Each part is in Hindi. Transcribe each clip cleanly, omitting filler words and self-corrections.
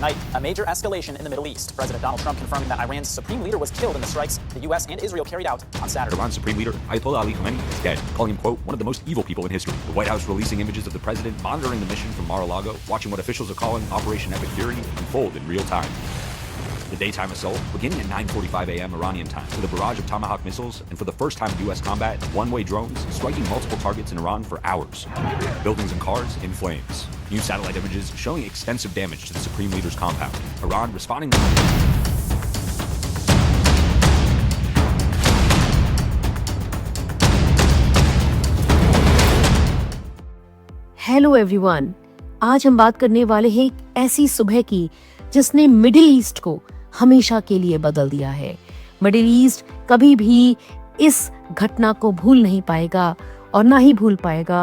Tonight, a major escalation in the Middle East. President Donald Trump confirming that Iran's supreme leader was killed in the strikes the U.S. and Israel carried out on Saturday. Iran's supreme leader, Ayatollah Ali Khamenei, is dead, calling him, quote, one of the most evil people in history. The White House releasing images of the president monitoring the mission from Mar-a-Lago, watching what officials are calling Operation Epic Fury unfold in real time. The daytime assault, beginning at 9:45 a.m. Iranian time, with a barrage of Tomahawk missiles, and for the first time in U.S. combat, one-way drones striking multiple targets in Iran for hours. Buildings and cars in flames. New satellite images showing extensive damage to the Supreme Leader's compound. Iran responding to... hello everyone, आज हम बात करने वाले हैं एक ऐसी सुबह की जिसने मिडिल ईस्ट को हमेशा के लिए बदल दिया है। मिडिल ईस्ट कभी भी इस घटना को भूल नहीं पाएगा और ना ही भूल पाएगा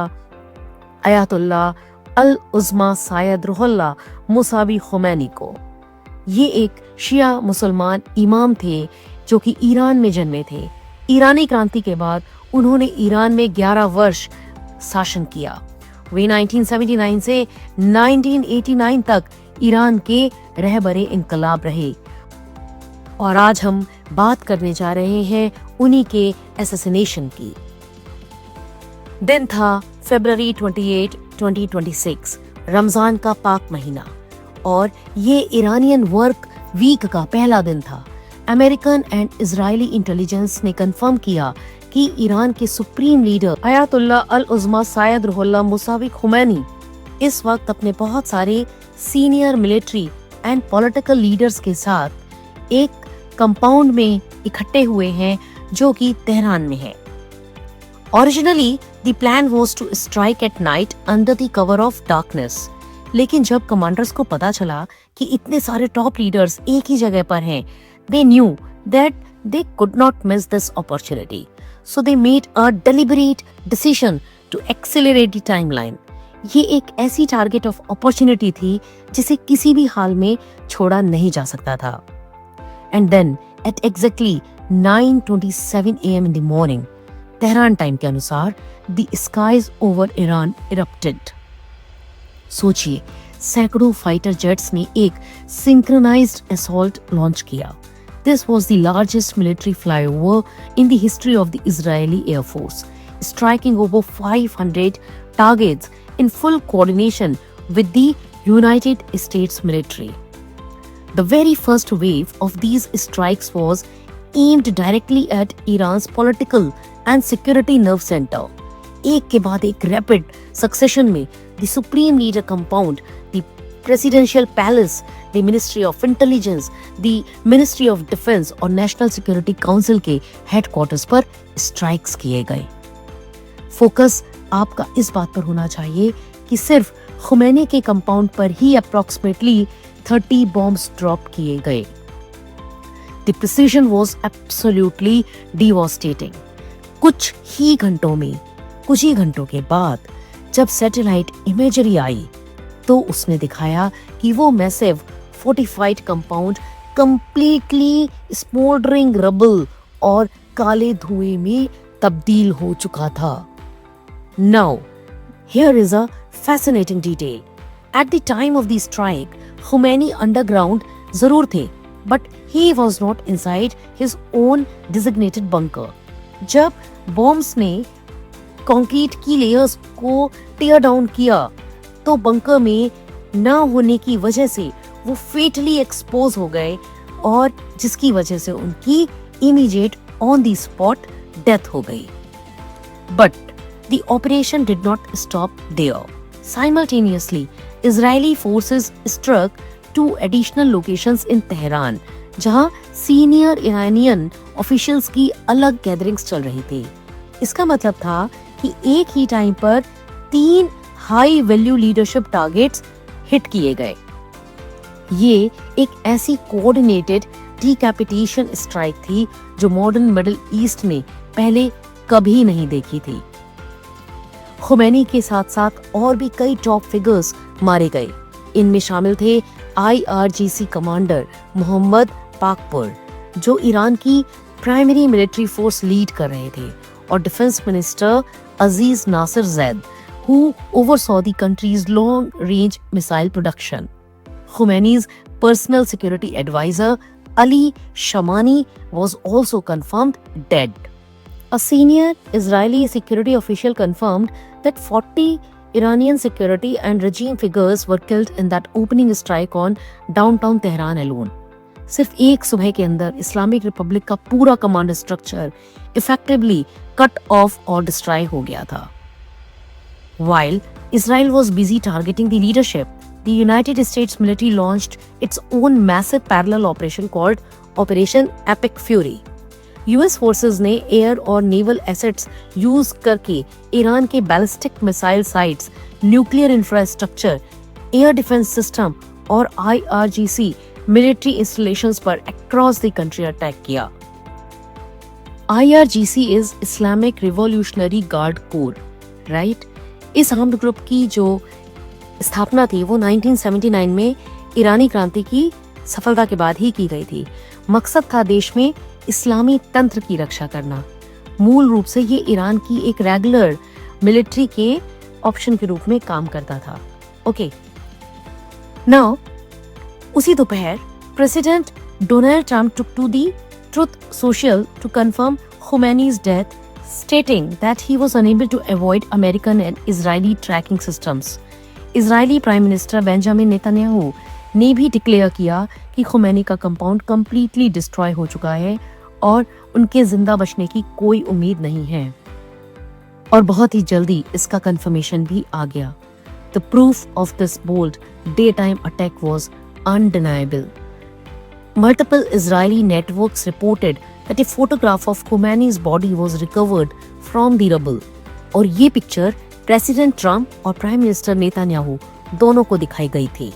अयातुल्लाह अल उज़्मा सैयद रूहुल्लाह मुसावी खुमैनी को। ये एक शिया मुसलमान इमाम थे जो कि ईरान में जन्मे थे। ईरानी क्रांति के बाद उन्होंने ईरान में 11 वर्ष शासन किया। वे 1979 से 1989 तक ईरान के रहबरे इंकलाब रहे और आज हम बात करने जा रहे हैं उन्हीं के असैसिनेशन की। दिन था फरवरी 28, 2026, रमजान का पाक महीना और ये इरानियन वर्क वीक का पहला दिन था। अमेरिकन एंड इजरायली इंटेलिजेंस ने कंफर्म किया कि ईरान के सुप्रीम लीडर अयातुल्लाह अल उज़्मा सैयद रूहुल्लाह मुसावी खुमैनी इस वक्त अपने बहुत सारे senior military and political leaders के साथ एक कंपाउंड में इकट्ठे हुए हैं जो कि तेहरान में है। Originally the plan was to strike at night under the cover of darkness, लेकिन जब कमांडर्स को पता चला कि इतने सारे टॉप लीडर्स एक ही जगह पर हैं, they knew that they could not miss this opportunity. So they made a deliberate decision to accelerate the timeline. ये एक ऐसी टारगेट ऑफ अपॉर्चुनिटी थी जिसे किसी भी हाल में छोड़ा नहीं जा सकता था। And then at exactly 9:27 a.m. in the morning, Tehran time के अनुसार, the skies over Iran erupted. सोचिए, सैकड़ों फाइटर जेट्स ने एक synchronized assault लॉन्च किया। This was the largest military flyover in the history of the Israeli Air Force, striking over 500 targets in full coordination with the United States military. The very first wave of these strikes was aimed directly at Iran's political and security nerve center. एक के बाद एक rapid succession में the Supreme Leader compound, the Presidential Palace, the Ministry of Intelligence, the Ministry of Defense और National Security Council के हेडक्वार्टर्स पर स्ट्राइक्स किए गए। फोकस आपका इस बात पर होना चाहिए कि सिर्फ खुमैनी के कंपाउंड पर ही अप्रॉक्सीमेटली 30 बॉम्ब्स ड्रॉप किए गए। The precision was absolutely devastating. कुछ ही घंटों के बाद जब सैटेलाइट इमेजरी आई तो उसने दिखाया कि वो massive fortified compound completely smouldering rubble और काले धुएं में तब्दील हो चुका था। Now, here is a fascinating detail. At the time of the strike, Khomeini underground जरूर थे, but he was not inside his own designated bunker. जब बॉम्ब्स ने कंक्रीट की लेयर्स को टीयर डाउन किया तो बंकर में न होने की वजह से वो फेटली एक्सपोज हो गए और जिसकी वजह से उनकी immediate on the spot death हो गई। But the operation did not stop there. Simultaneously Israeli forces struck 2 additional locations in Tehran, जहां सीनियर इरानियन ऑफिशियल्स की अलग गैदरिंग्स चल रही थी। इसका मतलब था कि एक ही टाइम पर 3 high value leadership targets hit किए गए। ये एक ऐसी कोऑर्डिनेटेड डिकैपिटेशन स्ट्राइक थी जो मॉडर्न मिडिल ईस्ट में पहले कभी नहीं देखी थी। खुमैनी के साथ साथ और भी कई टॉप फिगर्स मारे गए। इनमें शामिल थे IRGC कमांडर मोहम्मद पाकपुर, जो ईरान की प्राइमरी मिलिट्री फोर्स लीड कर रहे थे, और defence minister Aziz Nasir Zaid, who oversaw the country's long-range missile production. Khomeini's personal security advisor Ali Shamani was also confirmed dead. A senior Israeli security official confirmed that 40 Iranian security and regime figures were killed in that opening strike on downtown Tehran alone. सिर्फ एक सुबह के अंदर इस्लामिक रिपब्लिक का पूरा command structure effectively cut off और डिस्ट्रॉय हो गया था. While Israel was busy targeting the leadership, the United States military launched its own massive parallel operation called Operation Epic Fury. US forces ने एयर और नेवल एसेट्स यूज करके ईरान के ballistic missile sites, nuclear infrastructure, air defence system और IRGC मिलिट्री इंस्टॉलेशंस पर अक्रॉस द कंट्री अटैक किया. IRGC is Islamic revolutionary guard core, right? इस आर्म्ड ग्रुप की जो स्थापना थी वो 1979 में ईरानी क्रांति की सफलता के बाद ही की गई थी. मकसद था देश में इस्लामी तंत्र की रक्षा करना. मूल रूप से ये ईरान की एक रेगुलर मिलिट्री के ऑप्शन के रूप में काम करता था. ओके, नाउ उसी दोपहर president Donald Trump took to the Truth Social to confirm Khomeini's death, stating that he was unable to avoid American and Israeli tracking systems. Israeli prime minister Benjamin Netanyahu ने भी डिक्लेयर किया कि खुमैनी का कंपाउंड कंप्लीटली डिस्ट्रॉय हो चुका है और उनके जिंदा बचने की कोई उम्मीद नहीं है. और बहुत ही जल्दी इसका कंफर्मेशन भी आ गया. The proof of this bold daytime attack was undeniable. Multiple Israeli networks reported that a photograph of Khomeini's body was recovered from the rubble. और ये पिक्चर प्रेसिडेंट ट्रंप और प्राइम मिनिस्टर नेतन्याहू दोनों को दिखाई गई थी.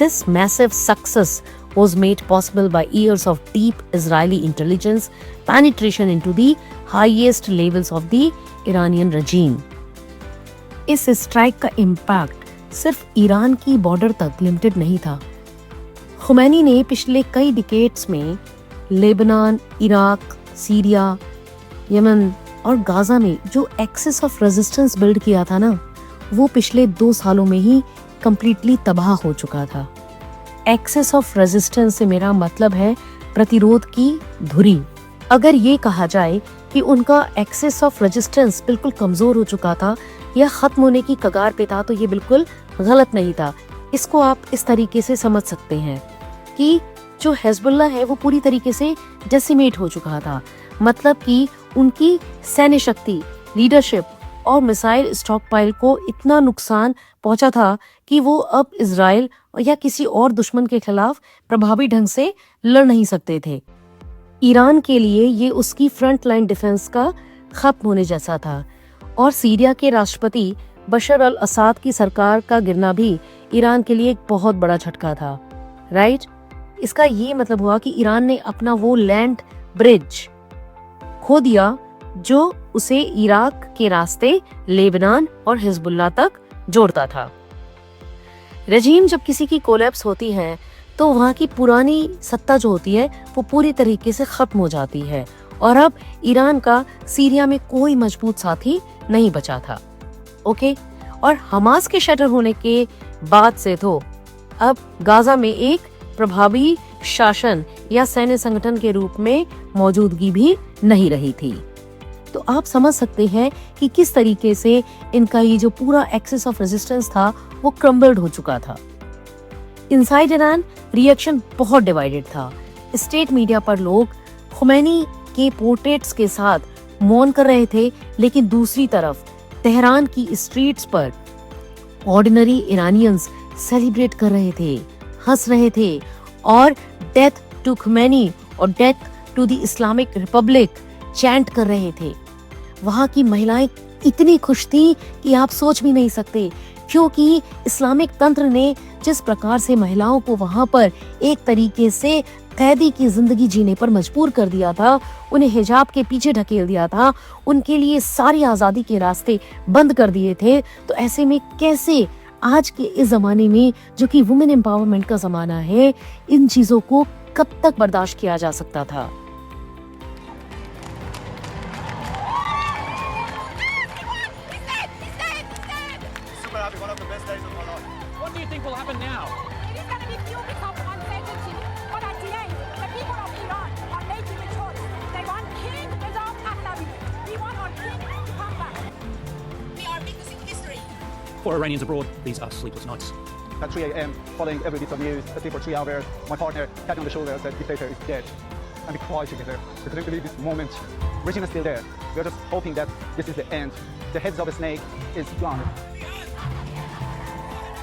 This massive success was made possible by years of deep Israeli intelligence penetration into the highest levels of the Iranian regime. इस स्ट्राइक का इम्पैक्ट सिर्फ ईरान की बॉर्डर तक लिमिटेड नहीं था. खुमैनी ने पिछले कई डिकेड्स में लेबनान, इराक, सीरिया, यमन और गाजा में जो एक्सेस ऑफ रेजिस्टेंस बिल्ड किया था ना, वो पिछले 2 सालों में ही कंप्लीटली तबाह हो चुका था. एक्सेस ऑफ रेजिस्टेंस से मेरा मतलब है प्रतिरोध की धुरी. अगर ये कहा जाए कि उनका एक्सेस ऑफ रेजिस्टेंस बिल्कुल कमजोर हो चुका था या खत्म होने की कगार पे था, तो ये बिल्कुल गलत नहीं था. इसको आप इस तरीके से समझ सकते हैं कि जो हिजबुल्ला है वो पूरी तरीके से डेसिमेट हो चुका था. मतलब कि उनकी सैन्य शक्ति, लीडरशिप और मिसाइल स्टॉकपाइल को इतना नुकसान पहुंचा था कि वो अब इजराइल या किसी और दुश्मन के खिलाफ प्रभावी ढंग से लड़ नहीं सकते थे. ईरान के लिए ये उसकी फ्रंट लाइन डिफेंस का खत्म होने जैसा था. और सीरिया के राष्ट्रपति बशर अल असाद की सरकार का गिरना भी ईरान के लिए एक बहुत बड़ा झटका था, राइट? इसका ये मतलब हुआ कि ईरान ने अपना वो लैंड ब्रिज खो दिया जो उसे इराक के रास्ते लेबनान और हिजबुल्लाह तक जोड़ता था. रजीम जब किसी की कोलैप्स होती है तो वहाँ की पुरानी सत्ता जो होती है वो पूरी तरीके से खत्म हो जाती है और अब ईरान का सीरिया में कोई मजबूत साथी नहीं बचा था. ओके, और हमास के शटर होने के बाद से तो अब गाजा में एक प्रभावी शासन या सैन्य संगठन के रूप में मौजूदगी भी नहीं रही थी. तो आप समझ सकते हैं कि किस तरीके से इनका ये जो पूरा एक्सेस ऑफ रेजिस्टेंस था वो क्रम्बल्ड हो चुका था. इनसाइड ईरान रिएक्शन बहुत डिवाइडेड था. स्टेट मीडिया पर लोग खुमैनी के पोर्ट्रेट्स के साथ मौन कर रहे थे, लेकिन दूसरी तरफ तेहरान की स्ट्रीट्स पर ऑर्डिनरी इरानियंस सेलिब्रेट कर रहे थे, हंस रहे थे और डेथ टू खुमैनी और death to the Islamic Republic chant कर रहे थे. वहाँ की महिलाएं इतनी खुश थी कि आप सोच भी नहीं सकते, क्योंकि इस्लामिक तंत्र ने जिस प्रकार से महिलाओं को वहाँ पर एक तरीके से कैदी की जिंदगी जीने पर मजबूर कर दिया था, उन्हें हिजाब के पीछे ढकेल दिया था, उनके लिए सारी आज़ादी के रास्ते बंद कर दिए थे. तो ऐसे में कैसे आज के इस जमाने में जो कि वुमेन एम्पावरमेंट का जमाना है, इन चीजों को कब तक बर्दाश्त किया जा सकता था? What do you think will happen now? He's gonna be few For Iranians abroad, these are sleepless nights. At 3 a.m., following every bit of news, I sleep for 3 hours. My partner tapped me on the shoulder and said, "Dictator is dead." And we cried together. We couldn't believe this moment. Regime is still there. We are just hoping that this is the end. The heads of a snake is gone.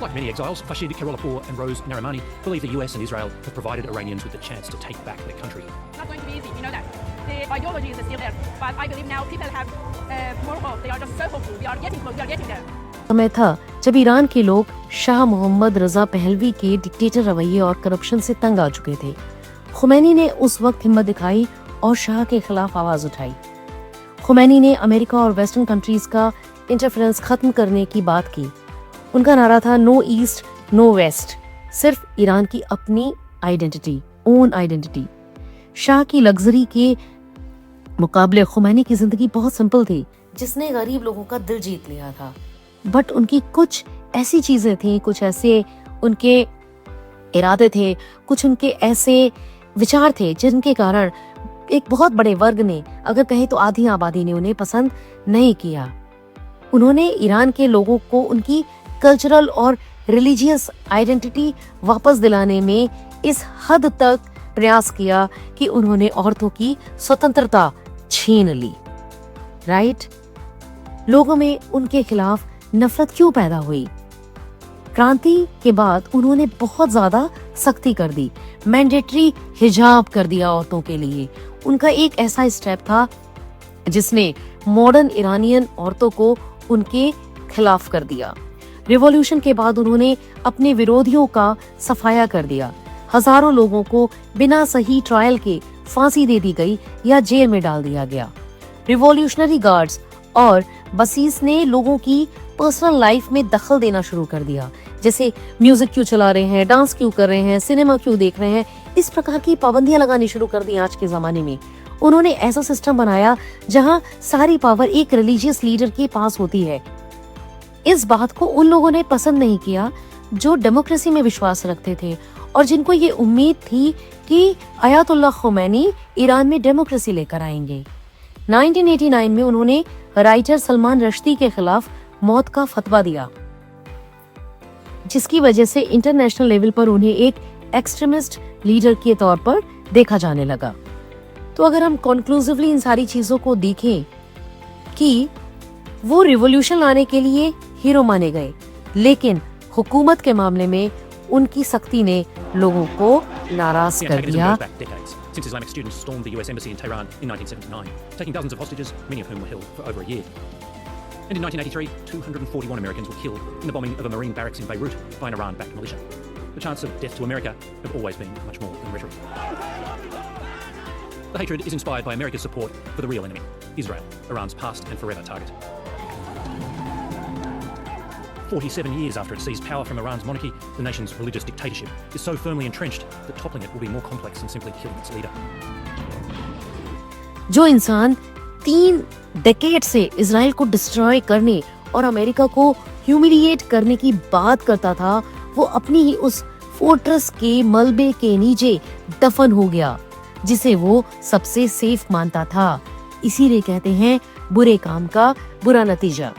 Like many exiles, Fashid Karolapour and Rose Narimani believe the US and Israel have provided Iranians with the chance to take back their country. It's not going to be easy, you know that. The ideology is still there. But I believe now people have more hope. They are just so hopeful. We are getting close. We are getting there. समय था जब ईरान के लोग शाह मोहम्मद रजा पहलवी के डिक्टेटर रवैये और करप्शन से तंग आ चुके थे। खुमैनी ने उस वक्त हिम्मत दिखाई और शाह के खिलाफ आवाज उठाई। खुमैनी ने अमेरिका और वेस्टर्न कंट्रीज का इंटरफेरेंस खत्म करने की बात की। उनका नारा था नो ईस्ट नो वेस्ट, सिर्फ ईरान की अपनी आइडेंटिटी, ओन आइडेंटिटी। शाह की लग्जरी के मुकाबले खुमैनी की जिंदगी बहुत सिंपल थी, जिसने गरीब लोगों का दिल जीत लिया था। बट उनकी कुछ ऐसी चीजें थी, कुछ ऐसे उनके इरादे थे, कुछ उनके ऐसे विचार थे जिनके कारण एक बहुत बड़े वर्ग ने, अगर कहें तो आधी आबादी ने उन्हें पसंद नहीं किया। उन्होंने ईरान के लोगों को उनकी कल्चरल और रिलीजियस आइडेंटिटी वापस दिलाने में इस हद तक प्रयास किया कि उन्होंने औरतों की स्वतंत्रता छीन ली। राइट? लोगों में उनके खिलाफ नफरत क्यों पैदा हुई? क्रांति के बाद उन्होंने बहुत ज्यादा सख्ती कर दी, मैंडेटरी हिजाब कर दिया औरतों के लिए। उनका एक ऐसा स्टेप था जिसने मॉडर्न ईरानियन औरतों को उनके खिलाफ कर दिया। रिवॉल्यूशन के बाद उन्होंने अपने विरोधियों का सफाया कर दिया। हजारों लोगों को बिना सही ट्रायल के फांसी दे दी गई या जेल में डाल दिया गया। रिवॉल्यूशनरी गार्ड्स और बसीस ने लोगों की पर्सनल लाइफ में दखल देना शुरू कर दिया, जैसे म्यूजिक क्यों चला रहे हैं, डांस क्यों कर रहे हैं, सिनेमा क्यों देख रहे हैं, इस प्रकार की पाबंदियां लगानी शुरू कर दी आज के जमाने में। उन्होंने ऐसा सिस्टम बनाया जहां सारी पावर एक रिलीजियस लीडर के पास होती है। इस बात को उन लोगों ने पसंद नहीं किया जो डेमोक्रेसी में विश्वास रखते थे और जिनको ये उम्मीद थी कि अयातुल्लाह खुमैनी ईरान में डेमोक्रेसी लेकर आएंगे। 1989 में उन्होंने राइटर सलमान रश्दी के खिलाफ मौत का फतवा दिया, जिसकी वजह से इंटरनेशनल लेवल पर उन्हें एक एक्सट्रीमिस्ट लीडर के तौर पर देखा जाने लगा। तो अगर हम कंक्लूसिवली इन सारी चीजों को देखें कि वो रिवॉल्यूशन लाने के लिए हीरो माने गए, लेकिन हुकूमत के मामले में उनकी सख्ती ने लोगों को नाराज The कर antagonism दिया। goes back decades, since Islamic students stormed the US embassy in Tehran in 1979, taking dozens of hostages, many of whom were held for over a year. And in 1983, 241 Americans were killed in the bombing of a Marine barracks in Beirut by an Iran-backed militia. The chants of death to America have always been much more than rhetoric. The hatred is inspired by America's support for the real enemy, Israel, Iran's past and forever target. 47 years after it seized power from Iran's monarchy, the nation's religious dictatorship is so firmly entrenched that toppling it will be more complex than simply killing its leader. जो इंसान 3 डेकेड से इजराइल को डिस्ट्रॉय करने और अमेरिका को ह्यूमिलिएट करने की बात करता था, वो अपनी ही उस फोर्ट्रेस के मलबे के नीचे दफन हो गया, जिसे वो सबसे सेफ मानता था। इसीलिए कहते हैं बुरे काम का बुरा नतीजा।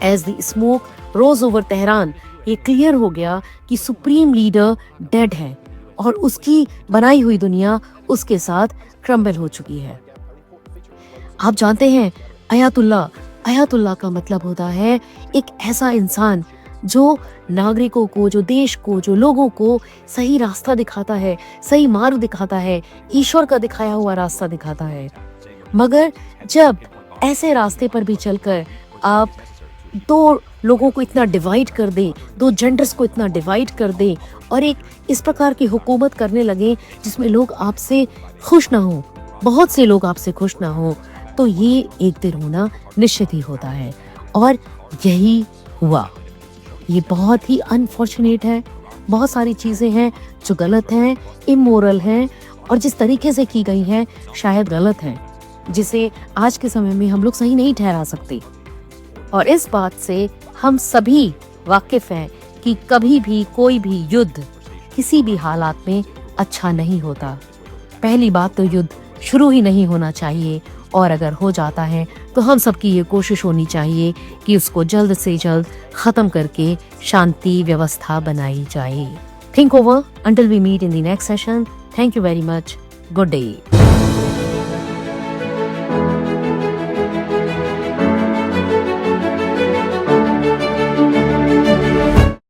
As the smoke rose over Tehran, ये क्लियर हो गया कि सुप्रीम लीडर डेड है और उसकी बनाई हुई दुनिया उसके साथ क्रम्बल हो चुकी है। आप जानते हैं अयातुल्लाह का मतलब होता है एक ऐसा इंसान जो नागरिकों को, जो देश को, जो लोगों को सही रास्ता दिखाता है, सही मार्ग दिखाता है, ईश्वर का दिखाया हुआ रास्ता दिखाता है। मगर जब ऐसे रास्ते पर भी चलकर आप 2 लोगों को इतना डिवाइड कर दें, 2 जेंडर्स को इतना डिवाइड कर दें और एक इस प्रकार की हुकूमत करने लगे जिसमें लोग आपसे खुश ना हो, बहुत से लोग आपसे खुश ना हो, तो ये एक दिन होना निश्चित ही होता है। और यही हुआ। ये बहुत ही अनफॉर्चुनेट है। बहुत सारी चीजें हैं जो गलत हैं, इमोरल हैं और जिस तरीके से की गई हैं शायद गलत हैं, जिसे आज के समय में हम लोग सही नहीं ठहरा सकते। और इस बात से हम सभी वाकिफ हैं कि कभी भी कोई भी युद्ध किसी भी हालात में अच्छा नहीं होता। पहली बात तो युद्ध शुरू ही नहीं होना चाहिए और अगर हो जाता है तो हम सबकी ये कोशिश होनी चाहिए कि उसको जल्द से जल्द खत्म करके शांति व्यवस्था बनाई जाए. Think over until we meet in the next session. Thank you very much. Good day.